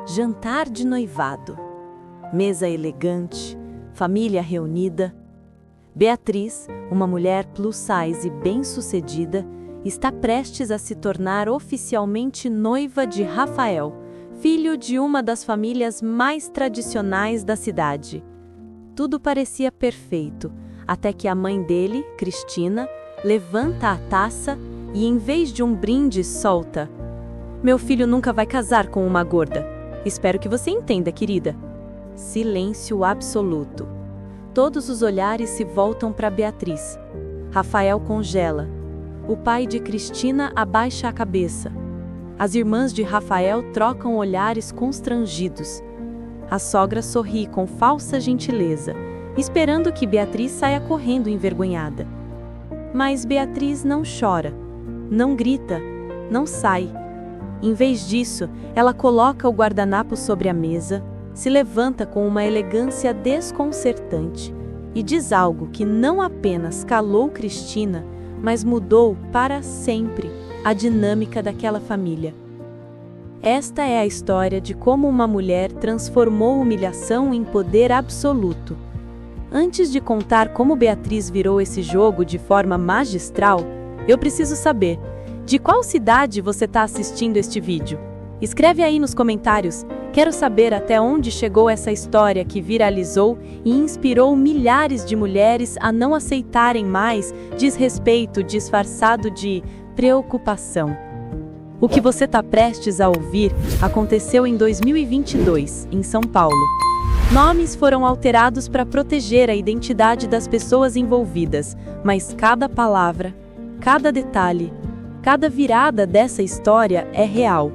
Jantar de noivado. Mesa elegante, família reunida. Beatriz, uma mulher plus size e bem-sucedida, está prestes a se tornar oficialmente noiva de Rafael, filho de uma das famílias mais tradicionais da cidade. Tudo parecia perfeito, até que a mãe dele, Cristina, levanta a taça e, em vez de um brinde, solta: "Meu filho nunca vai casar com uma gorda. Espero que você entenda, querida." Silêncio absoluto. Todos os olhares se voltam para Beatriz. Rafael congela. O pai de Cristina abaixa a cabeça. As irmãs de Rafael trocam olhares constrangidos. A sogra sorri com falsa gentileza, esperando que Beatriz saia correndo envergonhada. Mas Beatriz não chora, não grita, não sai. Em vez disso, ela coloca o guardanapo sobre a mesa, se levanta com uma elegância desconcertante e diz algo que não apenas calou Cristina, mas mudou para sempre a dinâmica daquela família. Esta é a história de como uma mulher transformou humilhação em poder absoluto. Antes de contar como Beatriz virou esse jogo de forma magistral, eu preciso saber: de qual cidade você está assistindo este vídeo? Escreve aí nos comentários. Quero saber até onde chegou essa história que viralizou e inspirou milhares de mulheres a não aceitarem mais desrespeito disfarçado de preocupação. O que você está prestes a ouvir aconteceu em 2022, em São Paulo. Nomes foram alterados para proteger a identidade das pessoas envolvidas, mas cada palavra, cada detalhe, cada virada dessa história é real.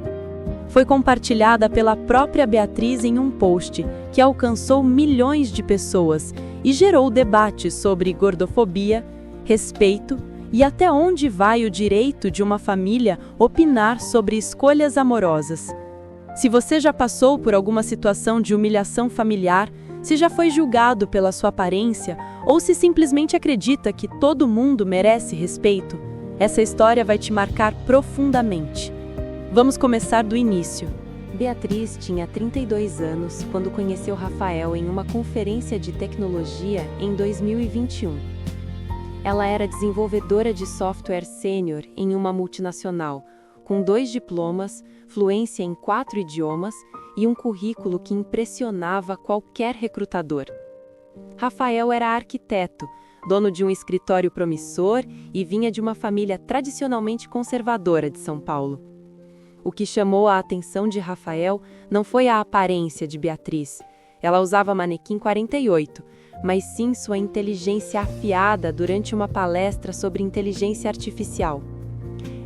Foi compartilhada pela própria Beatriz em um post que alcançou milhões de pessoas e gerou debates sobre gordofobia, respeito e até onde vai o direito de uma família opinar sobre escolhas amorosas. Se você já passou por alguma situação de humilhação familiar, se já foi julgado pela sua aparência ou se simplesmente acredita que todo mundo merece respeito, essa história vai te marcar profundamente. Vamos começar do início. Beatriz tinha 32 anos quando conheceu Rafael em uma conferência de tecnologia em 2021. Ela era desenvolvedora de software sênior em uma multinacional, com 2 diplomas, fluência em 4 idiomas e um currículo que impressionava qualquer recrutador. Rafael era arquiteto, dono de um escritório promissor e vinha de uma família tradicionalmente conservadora de São Paulo. O que chamou a atenção de Rafael não foi a aparência de Beatriz. Ela usava manequim 48, mas sim sua inteligência afiada durante uma palestra sobre inteligência artificial.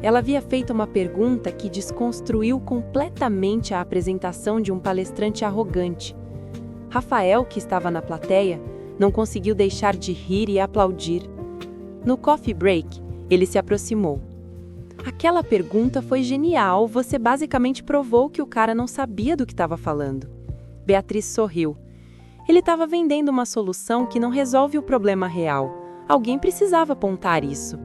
Ela havia feito uma pergunta que desconstruiu completamente a apresentação de um palestrante arrogante. Rafael, que estava na plateia, não conseguiu deixar de rir e aplaudir. No coffee break, ele se aproximou. "Aquela pergunta foi genial, você basicamente provou que o cara não sabia do que estava falando." Beatriz sorriu. Ele estava vendendo uma solução que não resolve o problema real. Alguém precisava apontar isso.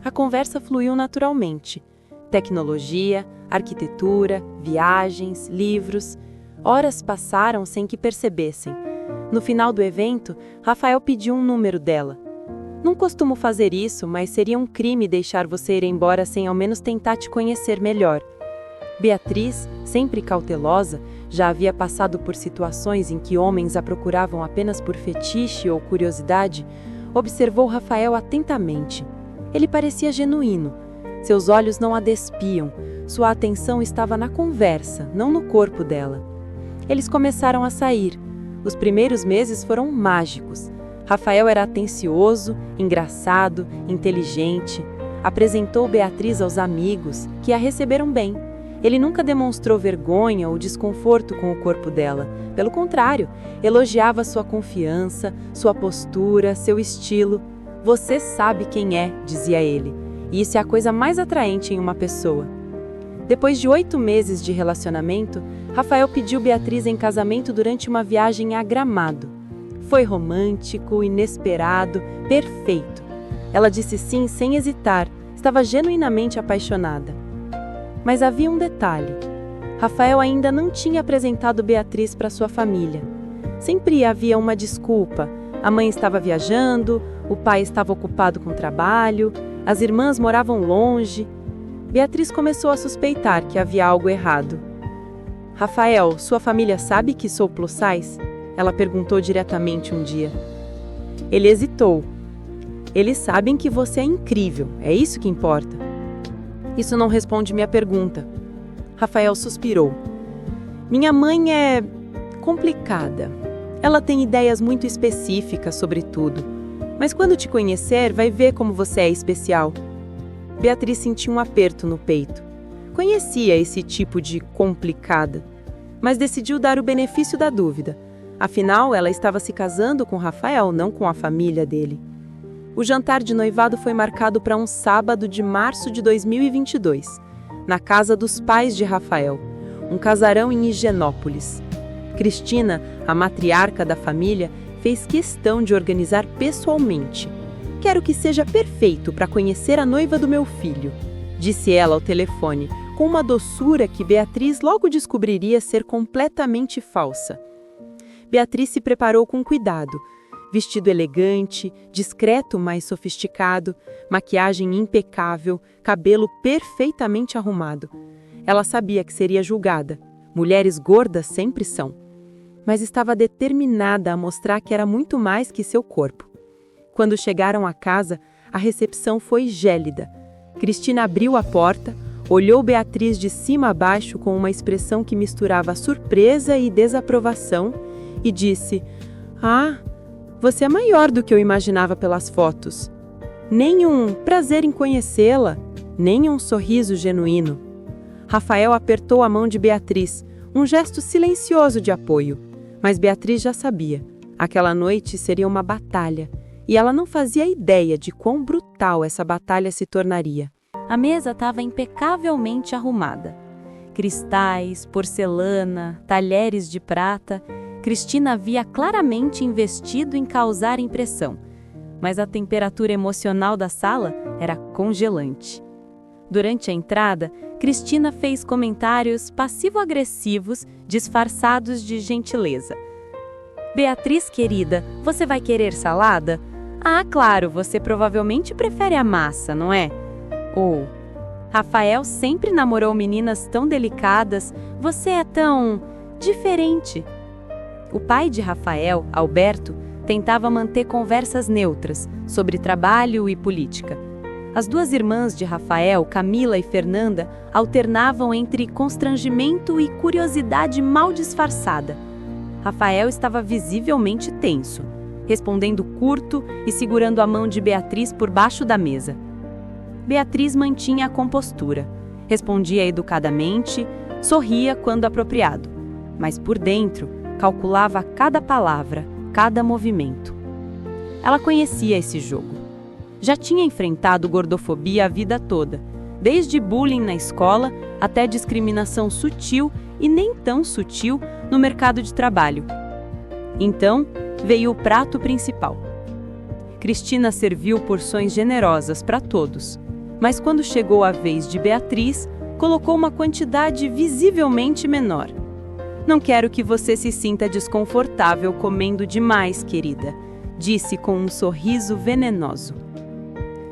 A conversa fluiu naturalmente. Tecnologia, arquitetura, viagens, livros. Horas passaram sem que percebessem. No final do evento, Rafael pediu um número dela. "Não costumo fazer isso, mas seria um crime deixar você ir embora sem ao menos tentar te conhecer melhor." Beatriz, sempre cautelosa, já havia passado por situações em que homens a procuravam apenas por fetiche ou curiosidade, observou Rafael atentamente. Ele parecia genuíno. Seus olhos não a despiam. Sua atenção estava na conversa, não no corpo dela. Eles começaram a sair. Os primeiros meses foram mágicos. Rafael era atencioso, engraçado, inteligente. Apresentou Beatriz aos amigos, que a receberam bem. Ele nunca demonstrou vergonha ou desconforto com o corpo dela. Pelo contrário, elogiava sua confiança, sua postura, seu estilo. "Você sabe quem é", dizia ele. E isso é a coisa mais atraente em uma pessoa. Depois de 8 meses de relacionamento, Rafael pediu Beatriz em casamento durante uma viagem a Gramado. Foi romântico, inesperado, perfeito. Ela disse sim sem hesitar, estava genuinamente apaixonada. Mas havia um detalhe. Rafael ainda não tinha apresentado Beatriz para sua família. Sempre havia uma desculpa. A mãe estava viajando, o pai estava ocupado com o trabalho, as irmãs moravam longe. Beatriz começou a suspeitar que havia algo errado. Rafael, sua família sabe que sou plus size? Ela perguntou diretamente um dia. Ele hesitou. Eles sabem que você é incrível, é isso que importa. Isso não responde minha pergunta. Rafael suspirou. Minha mãe é complicada. Ela tem ideias muito específicas sobre tudo. Mas quando te conhecer, vai ver como você é especial. Beatriz sentiu um aperto no peito. Conhecia esse tipo de complicada, mas decidiu dar o benefício da dúvida. Afinal, ela estava se casando com Rafael, não com a família dele. O jantar de noivado foi marcado para um sábado de março de 2022, na casa dos pais de Rafael, um casarão em Higienópolis. Cristina, a matriarca da família, fez questão de organizar pessoalmente. Quero que seja perfeito para conhecer a noiva do meu filho, disse ela ao telefone, com uma doçura que Beatriz logo descobriria ser completamente falsa. Beatriz se preparou com cuidado. Vestido elegante, discreto, mas sofisticado, maquiagem impecável, cabelo perfeitamente arrumado. Ela sabia que seria julgada. Mulheres gordas sempre são. Mas estava determinada a mostrar que era muito mais que seu corpo. Quando chegaram à casa, a recepção foi gélida. Cristina abriu a porta, olhou Beatriz de cima a baixo com uma expressão que misturava surpresa e desaprovação e disse: "Ah, você é maior do que eu imaginava pelas fotos. Nem um prazer em conhecê-la, nem um sorriso genuíno." Rafael apertou a mão de Beatriz, um gesto silencioso de apoio. Mas Beatriz já sabia. Aquela noite seria uma batalha, e ela não fazia ideia de quão brutal essa batalha se tornaria. A mesa estava impecavelmente arrumada. Cristais, porcelana, talheres de prata. Cristina havia claramente investido em causar impressão, mas a temperatura emocional da sala era congelante. Durante a entrada, Cristina fez comentários passivo-agressivos disfarçados de gentileza. "Beatriz, querida, você vai querer salada? Ah, claro, você provavelmente prefere a massa, não é? Ou, Rafael sempre namorou meninas tão delicadas, você é tão diferente." O pai de Rafael, Alberto, tentava manter conversas neutras sobre trabalho e política. As duas irmãs de Rafael, Camila e Fernanda, alternavam entre constrangimento e curiosidade mal disfarçada. Rafael estava visivelmente tenso, respondendo curto e segurando a mão de Beatriz por baixo da mesa. Beatriz mantinha a compostura, respondia educadamente, sorria quando apropriado, mas por dentro calculava cada palavra, cada movimento. Ela conhecia esse jogo. Já tinha enfrentado gordofobia a vida toda, desde bullying na escola até discriminação sutil e nem tão sutil no mercado de trabalho. Então, veio o prato principal. Cristina serviu porções generosas para todos, mas quando chegou a vez de Beatriz, colocou uma quantidade visivelmente menor. "Não quero que você se sinta desconfortável comendo demais, querida", disse com um sorriso venenoso.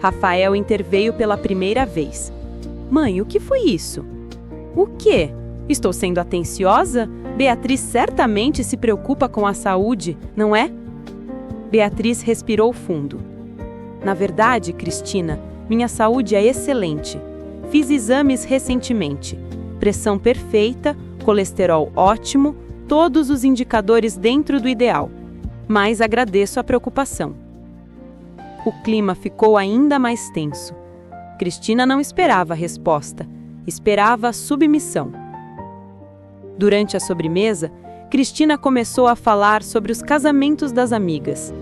Rafael interveio pela primeira vez. "Mãe, o que foi isso?" "O quê? Estou sendo atenciosa? Beatriz certamente se preocupa com a saúde, não é?" Beatriz respirou fundo. "Na verdade, Cristina, minha saúde é excelente. Fiz exames recentemente. Pressão perfeita, colesterol ótimo, todos os indicadores dentro do ideal. Mas agradeço a preocupação." O clima ficou ainda mais tenso. Cristina não esperava a resposta, esperava a submissão. Durante a sobremesa, Cristina começou a falar sobre os casamentos das amigas.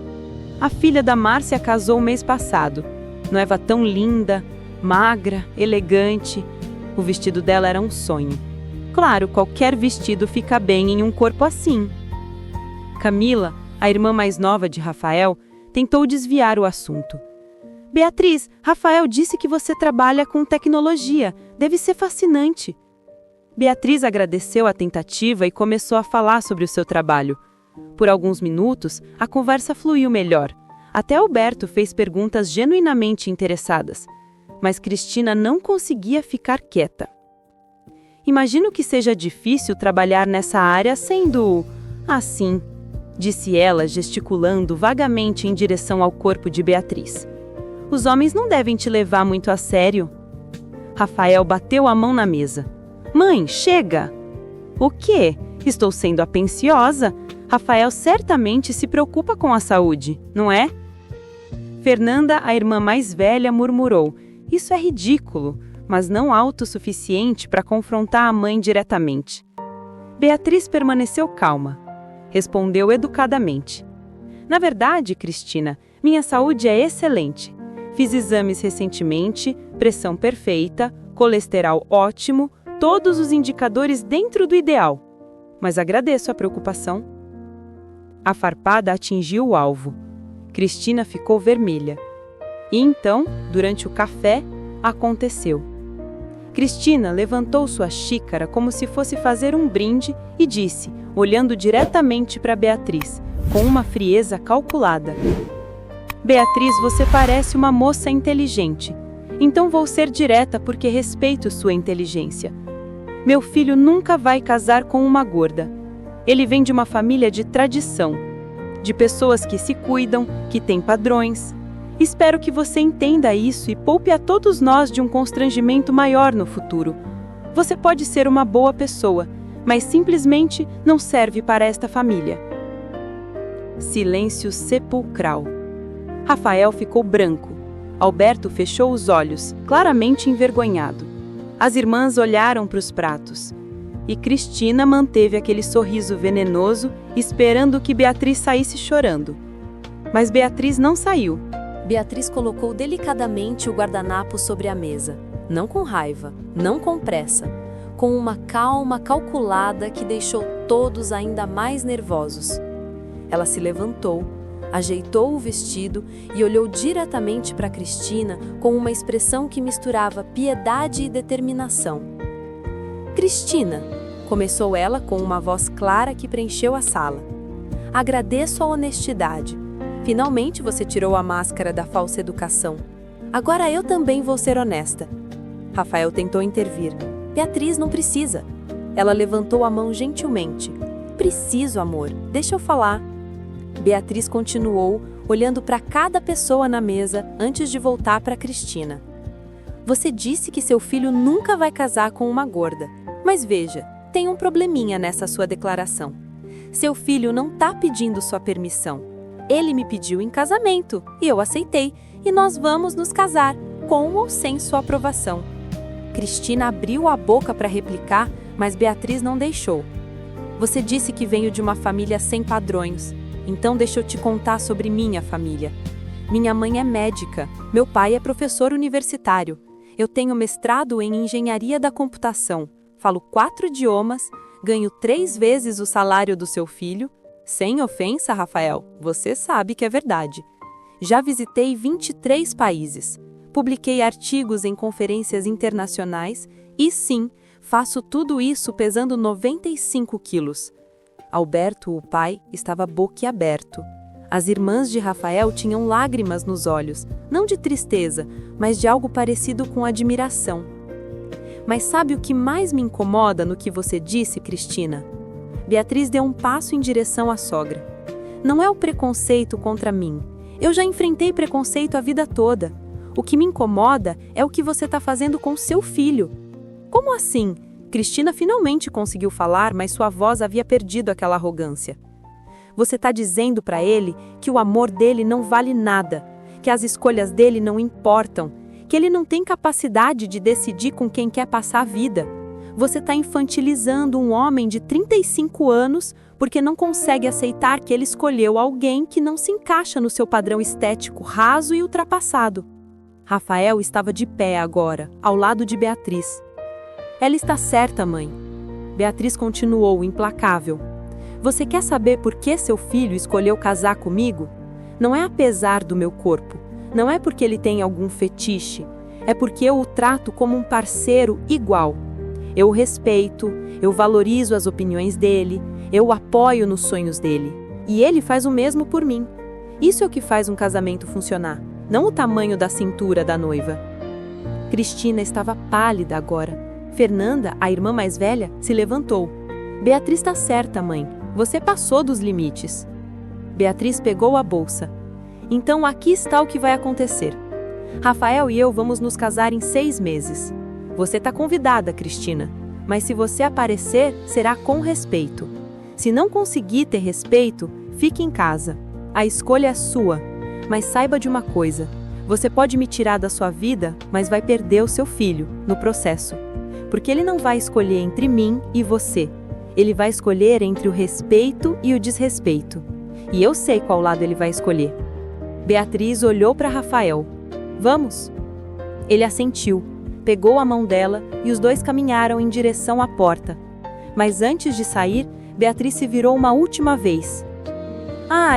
A filha da Márcia casou mês passado. Noiva tão linda, magra, elegante. O vestido dela era um sonho. Claro, qualquer vestido fica bem em um corpo assim. Camila, a irmã mais nova de Rafael, tentou desviar o assunto. "Beatriz, Rafael disse que você trabalha com tecnologia. Deve ser fascinante." Beatriz agradeceu a tentativa e começou a falar sobre o seu trabalho. Por alguns minutos, a conversa fluiu melhor. Até Alberto fez perguntas genuinamente interessadas. Mas Cristina não conseguia ficar quieta. Imagino que seja difícil trabalhar nessa área sendo assim, disse ela, gesticulando vagamente em direção ao corpo de Beatriz. Os homens não devem te levar muito a sério. Rafael bateu a mão na mesa. Mãe, chega! O quê? Estou sendo atenciosa. Rafael certamente se preocupa com a saúde, não é? Fernanda, a irmã mais velha, murmurou. Isso é ridículo, mas não alto o suficiente para confrontar a mãe diretamente. Beatriz permaneceu calma. Respondeu educadamente. Na verdade, Cristina, minha saúde é excelente. Fiz exames recentemente, pressão perfeita, colesterol ótimo, todos os indicadores dentro do ideal. Mas agradeço a preocupação. A farpada atingiu o alvo. Cristina ficou vermelha. E então, durante o café, aconteceu. Cristina levantou sua xícara como se fosse fazer um brinde e disse, olhando diretamente para Beatriz, com uma frieza calculada: Beatriz, você parece uma moça inteligente. Então vou ser direta porque respeito sua inteligência. Meu filho nunca vai casar com uma gorda. Ele vem de uma família de tradição, de pessoas que se cuidam, que têm padrões. Espero que você entenda isso e poupe a todos nós de um constrangimento maior no futuro. Você pode ser uma boa pessoa, mas simplesmente não serve para esta família. Silêncio sepulcral. Rafael ficou branco. Alberto fechou os olhos, claramente envergonhado. As irmãs olharam para os pratos. E Cristina manteve aquele sorriso venenoso, esperando que Beatriz saísse chorando. Mas Beatriz não saiu. Beatriz colocou delicadamente o guardanapo sobre a mesa, não com raiva, não com pressa, com uma calma calculada que deixou todos ainda mais nervosos. Ela se levantou, ajeitou o vestido e olhou diretamente para Cristina com uma expressão que misturava piedade e determinação. Cristina, começou ela com uma voz clara que preencheu a sala. Agradeço a honestidade. Finalmente você tirou a máscara da falsa educação. Agora eu também vou ser honesta. Rafael tentou intervir. Beatriz não precisa. Ela levantou a mão gentilmente. Preciso, amor. Deixa eu falar. Beatriz continuou, olhando para cada pessoa na mesa antes de voltar para Cristina. Você disse que seu filho nunca vai casar com uma gorda. Mas veja, tem um probleminha nessa sua declaração. Seu filho não está pedindo sua permissão. Ele me pediu em casamento e eu aceitei, e nós vamos nos casar, com ou sem sua aprovação. Cristina abriu a boca para replicar, mas Beatriz não deixou. Você disse que venho de uma família sem padrões, então deixa eu te contar sobre minha família. Minha mãe é médica, meu pai é professor universitário. Eu tenho mestrado em engenharia da computação, falo 4 idiomas, ganho 3 vezes o salário do seu filho. Sem ofensa, Rafael, você sabe que é verdade. Já visitei 23 países, publiquei artigos em conferências internacionais e, sim, faço tudo isso pesando 95 quilos. Alberto, o pai, estava boquiaberto. As irmãs de Rafael tinham lágrimas nos olhos, não de tristeza, mas de algo parecido com admiração. Mas sabe o que mais me incomoda no que você disse, Cristina? Beatriz deu um passo em direção à sogra. Não é o preconceito contra mim. Eu já enfrentei preconceito a vida toda. O que me incomoda é o que você está fazendo com seu filho. Como assim? Cristina finalmente conseguiu falar, mas sua voz havia perdido aquela arrogância. Você está dizendo para ele que o amor dele não vale nada, que as escolhas dele não importam, que ele não tem capacidade de decidir com quem quer passar a vida. Você está infantilizando um homem de 35 anos porque não consegue aceitar que ele escolheu alguém que não se encaixa no seu padrão estético raso e ultrapassado. Rafael estava de pé agora, ao lado de Beatriz. Ela está certa, mãe. Beatriz continuou, implacável. Você quer saber por que seu filho escolheu casar comigo? Não é apesar do meu corpo, não é porque ele tem algum fetiche, é porque eu o trato como um parceiro igual. Eu o respeito, eu valorizo as opiniões dele, eu o apoio nos sonhos dele. E ele faz o mesmo por mim. Isso é o que faz um casamento funcionar, não o tamanho da cintura da noiva. Cristina estava pálida agora. Fernanda, a irmã mais velha, se levantou. Beatriz está certa, mãe. Você passou dos limites. Beatriz pegou a bolsa. Então aqui está o que vai acontecer. Rafael e eu vamos nos casar em 6 meses. Você está convidada, Cristina. Mas se você aparecer, será com respeito. Se não conseguir ter respeito, fique em casa. A escolha é sua. Mas saiba de uma coisa. Você pode me tirar da sua vida, mas vai perder o seu filho, no processo. Porque ele não vai escolher entre mim e você. Ele vai escolher entre o respeito e o desrespeito. E eu sei qual lado ele vai escolher. Beatriz olhou para Rafael. Vamos? Ele assentiu, pegou a mão dela e os dois caminharam em direção à porta. Mas antes de sair, Beatriz se virou uma última vez.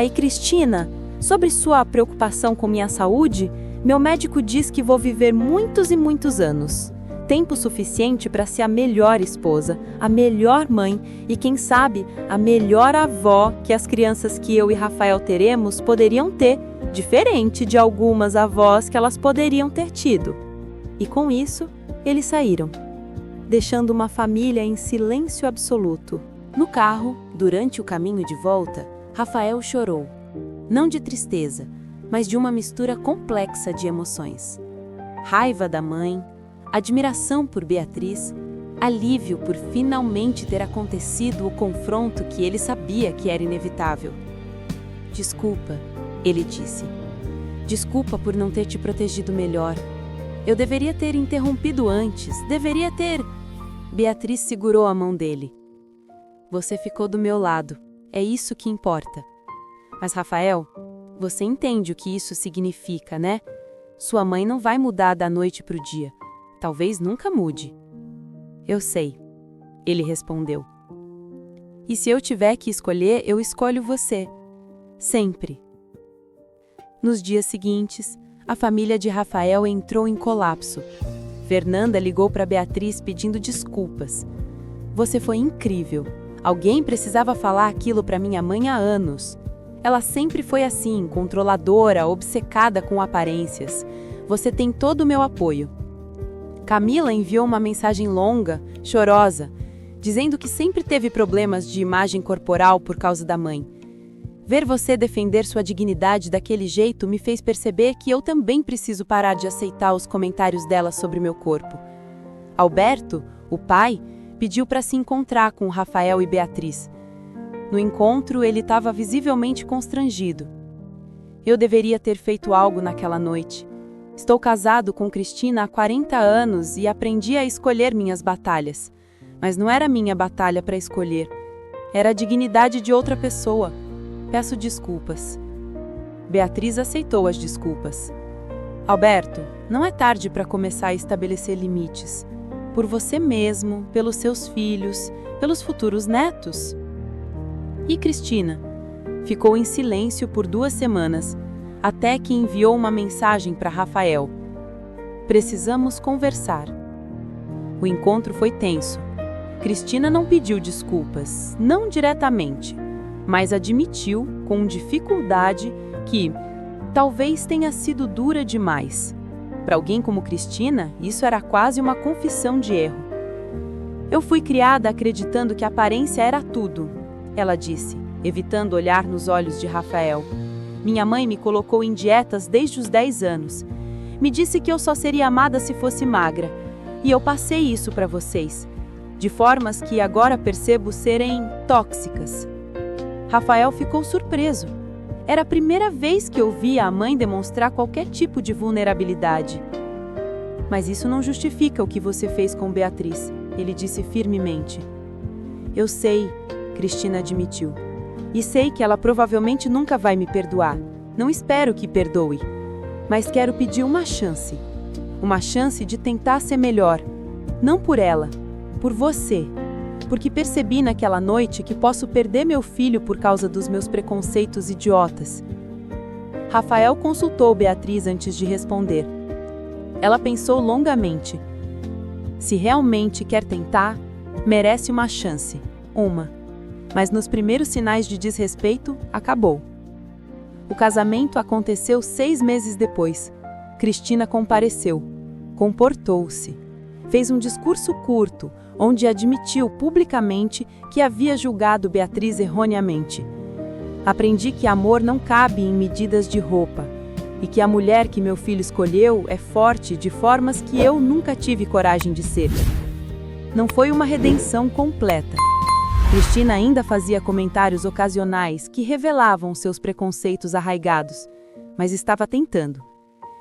E Cristina, sobre sua preocupação com minha saúde, meu médico diz que vou viver muitos e muitos anos. Tempo suficiente para ser a melhor esposa, a melhor mãe e, quem sabe, a melhor avó que as crianças que eu e Rafael teremos poderiam ter, diferente de algumas avós que elas poderiam ter tido. E com isso, eles saíram, deixando uma família em silêncio absoluto. No carro, durante o caminho de volta, Rafael chorou. Não de tristeza, mas de uma mistura complexa de emoções. Raiva da mãe, admiração por Beatriz, alívio por finalmente ter acontecido o confronto que ele sabia que era inevitável. Desculpa, ele disse. Desculpa por não ter te protegido melhor. Eu deveria ter interrompido antes, deveria ter... Beatriz segurou a mão dele. Você ficou do meu lado, é isso que importa. Mas Rafael, você entende o que isso significa, né? Sua mãe não vai mudar da noite para o dia. Talvez nunca mude. Eu sei, ele respondeu. E se eu tiver que escolher, eu escolho você. Sempre. Nos dias seguintes, a família de Rafael entrou em colapso. Fernanda ligou para Beatriz pedindo desculpas. Você foi incrível. Alguém precisava falar aquilo para minha mãe há anos. Ela sempre foi assim, controladora, obcecada com aparências. Você tem todo o meu apoio. Camila enviou uma mensagem longa, chorosa, dizendo que sempre teve problemas de imagem corporal por causa da mãe. Ver você defender sua dignidade daquele jeito me fez perceber que eu também preciso parar de aceitar os comentários dela sobre meu corpo. Alberto, o pai, pediu para se encontrar com Rafael e Beatriz. No encontro, ele estava visivelmente constrangido. Eu deveria ter feito algo naquela noite. Estou casado com Cristina há 40 anos e aprendi a escolher minhas batalhas. Mas não era minha batalha para escolher. Era a dignidade de outra pessoa. Peço desculpas. Beatriz aceitou as desculpas. Alberto, não é tarde para começar a estabelecer limites. Por você mesmo, pelos seus filhos, pelos futuros netos. E Cristina? Ficou em silêncio por 2 semanas, até que enviou uma mensagem para Rafael. Precisamos conversar. O encontro foi tenso. Cristina não pediu desculpas, não diretamente, mas admitiu, com dificuldade, que talvez tenha sido dura demais. Para alguém como Cristina, isso era quase uma confissão de erro. Eu fui criada acreditando que a aparência era tudo, ela disse, evitando olhar nos olhos de Rafael. Minha mãe me colocou em dietas desde os 10 anos. Me disse que eu só seria amada se fosse magra. E eu passei isso para vocês, de formas que agora percebo serem tóxicas. Rafael ficou surpreso. Era a primeira vez que eu via a mãe demonstrar qualquer tipo de vulnerabilidade. Mas isso não justifica o que você fez com Beatriz, ele disse firmemente. Eu sei, Cristina admitiu. E sei que ela provavelmente nunca vai me perdoar. Não espero que perdoe. Mas quero pedir uma chance. Uma chance de tentar ser melhor. Não por ela, por você. Porque percebi naquela noite que posso perder meu filho por causa dos meus preconceitos idiotas. Rafael consultou Beatriz antes de responder. Ela pensou longamente. Se realmente quer tentar, merece uma chance. Mas nos primeiros sinais de desrespeito, acabou. O casamento aconteceu 6 meses depois. Cristina compareceu, comportou-se, fez um discurso curto, onde admitiu publicamente que havia julgado Beatriz erroneamente. Aprendi que amor não cabe em medidas de roupa, e que a mulher que meu filho escolheu é forte de formas que eu nunca tive coragem de ser. Não foi uma redenção completa. Cristina ainda fazia comentários ocasionais que revelavam seus preconceitos arraigados, mas estava tentando.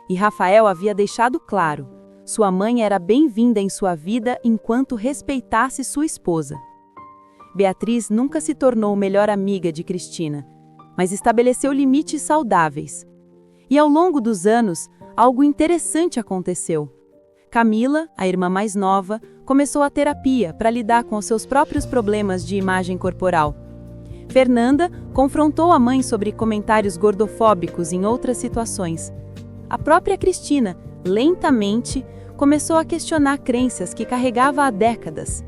E Rafael havia deixado claro, sua mãe era bem-vinda em sua vida enquanto respeitasse sua esposa. Beatriz nunca se tornou melhor amiga de Cristina, mas estabeleceu limites saudáveis. E ao longo dos anos, algo interessante aconteceu. Camila, a irmã mais nova, começou a terapia para lidar com os seus próprios problemas de imagem corporal. Fernanda confrontou a mãe sobre comentários gordofóbicos em outras situações. A própria Cristina, lentamente, começou a questionar crenças que carregava há décadas.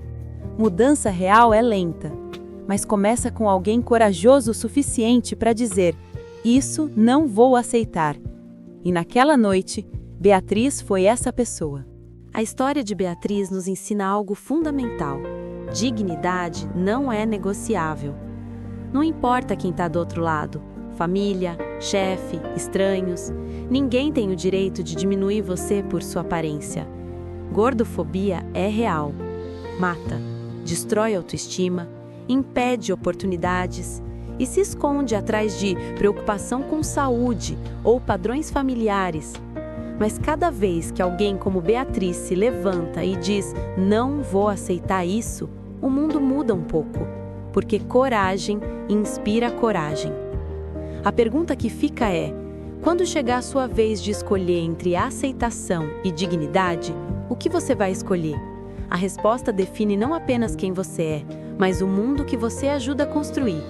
Mudança real é lenta, mas começa com alguém corajoso o suficiente para dizer: "Isso não vou aceitar". E naquela noite, Beatriz foi essa pessoa. A história de Beatriz nos ensina algo fundamental. Dignidade não é negociável. Não importa quem está do outro lado, família, chefe, estranhos, ninguém tem o direito de diminuir você por sua aparência. Gordofobia é real. Mata, destrói a autoestima, impede oportunidades e se esconde atrás de preocupação com saúde ou padrões familiares. Mas cada vez que alguém como Beatriz se levanta e diz "não vou aceitar isso", o mundo muda um pouco, porque coragem inspira coragem. A pergunta que fica é: quando chegar a sua vez de escolher entre aceitação e dignidade, o que você vai escolher? A resposta define não apenas quem você é, mas o mundo que você ajuda a construir.